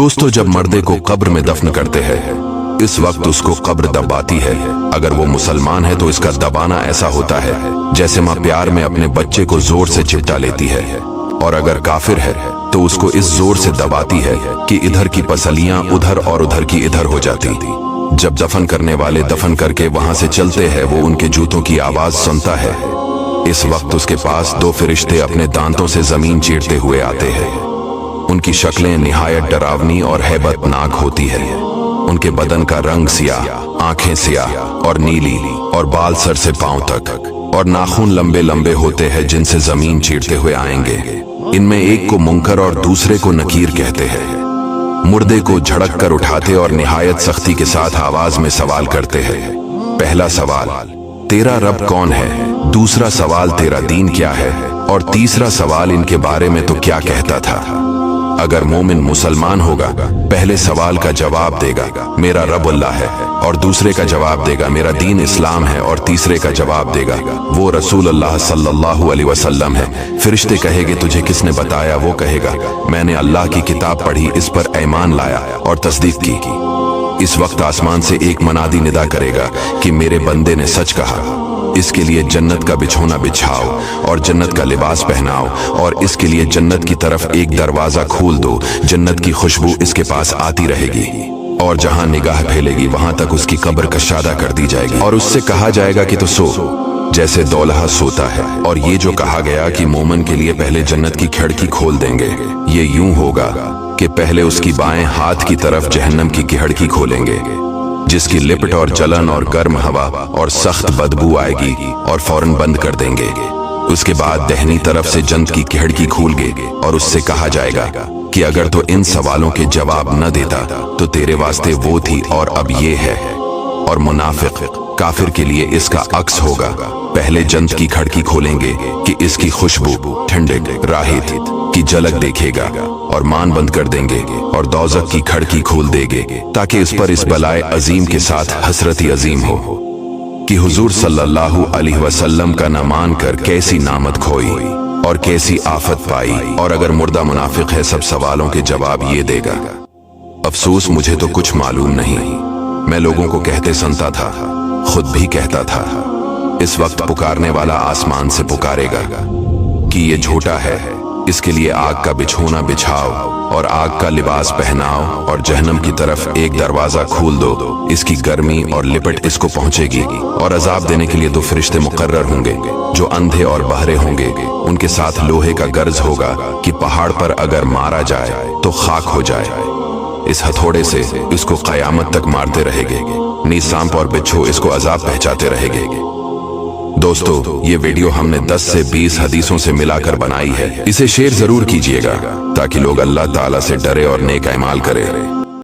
दोस्तों, जब मर्दे को कब्र में दफन करते हैं इस वक्त उसको कब्र दबाती है। अगर वो मुसलमान है तो इसका दबाना ऐसा होता है जैसे माँ प्यार में अपने बच्चे को जोर से चिपटा लेती है, और अगर काफिर है तो उसको इस जोर से दबाती है कि इधर की पसलियां उधर और उधर की इधर हो जाती। जब दफन करने वाले दफन करके वहां से चलते हैं वो उनके जूतों की आवाज सुनता है। इस वक्त उसके पास दो फरिश्ते अपने दांतों से जमीन चीरते हुए आते हैं। उनकी शक्लें निहायत डरावनी और हैबतनाक होती है। उनके बदन का रंग सियाह, आंखें सियाह और नीली, और बाल सर से पांव तक, और नाखून लंबे लंबे होते हैं जिनसे जमीन चीरते हुए आएंगे। इनमें एक को मुनकर और दूसरे को नकीर कहते हैं। मुर्दे को झड़क कर उठाते और निहायत सख्ती के साथ आवाज में सवाल करते हैं। पहला सवाल, तेरा रब कौन है? दूसरा सवाल, तेरा दीन क्या है? और तीसरा सवाल, इनके बारे में तो क्या कहता था? अगर मोमिन मुसलमान होगा पहले सवाल का जवाब देगा मेरा रब अल्लाह है, और दूसरे का जवाब देगा मेरा दीन इस्लाम है, और तीसरे का जवाब देगा वो रसूल अल्लाह सल्लल्लाहु अलैहि वसल्लम है। फरिश्ते कहेंगे तुझे किसने बताया? वो कहेगा मैंने अल्लाह की किताब पढ़ी, इस पर ईमान लाया और तस्दीक की। इस वक्त आसमान से एक मनादी निदा करेगा कि मेरे बंदे ने सच कहा। इसके लिए जन्नत का बिछोना बिछाओ और जन्नत का लिबास पहनाओ, और इसके लिए जन्नत की तरफ एक दरवाजा खोल दो। जन्नत की खुशबू इसके पास आती रहेगी, और जहां निगाह फैलेगी वहां तक उसकी कब्र कशादा कर दी जाएगी, और उससे कहा जाएगा कि तो सो जैसे दौलहा सोता है। और ये जो कहा गया कि मोमिन के लिए पहले जन्नत की खिड़की खोल देंगे, ये यूं होगा कि पहले उसकी बाएं हाथ की तरफ जहन्नम की खिड़की खोलेंगे, जिसकी लिपट और जलन और गर्म हवा और सख्त बदबू आएगी, और फौरन बंद कर देंगे। उसके बाद दहनी तरफ से जन्नत की खिड़की खोलेंगे, और उससे कहा जाएगा कि अगर तो इन सवालों के जवाब न देता तो तेरे वास्ते वो थी और अब ये है। और मुनाफिक काफिर के लिए इसका अक्स होगा। पहले जन्नत की खिड़की खोलेंगे कि इसकी खुशबू, ठंडक, राहत की झलक देखेगा, और मान बंद कर देंगे, और दौज़ख की खिड़की खोल देंगे ताकि इस पर इस बलाए अजीम के साथ हसरती अजीम हो कि हुजूर सल्लल्लाहु अलैहि वसल्लम का न मान कर कैसी नामत खोई और कैसी आफत पाई। और अगर मुर्दा मुनाफिक है सब सवालों के जवाब ये देगा, अफसोस मुझे तो कुछ मालूम नहीं, मैं लोगों को कहते सुनता था, खुद भी कहता था। इस वक्त पुकारने वाला आसमान से पुकारेगा कि ये झूठा है, इसके लिए आग का बिछोना बिछाओ और आग का लिबास पहनाओ, और जहन्नम की तरफ एक दरवाजा खोल दो। इसकी गर्मी और लिपट इसको पहुंचेगी, और अजाब देने के लिए दो फरिश्ते मुकर्रर होंगे जो अंधे और बहरे होंगे। उनके साथ लोहे का गर्ज होगा कि पहाड़ पर अगर मारा जाए तो खाक हो जाए। इस हथौड़े से इसको कयामत तक मारते रहेंगे। नीच सांप और बिच्छू इसको अजाब पहुंचाते रहेंगे। दोस्तों, ये वीडियो हमने 10 से 20 हदीसों से मिलाकर बनाई है। इसे शेयर जरूर कीजिएगा ताकि लोग अल्लाह ताला से डरे और नेक अमाल करें।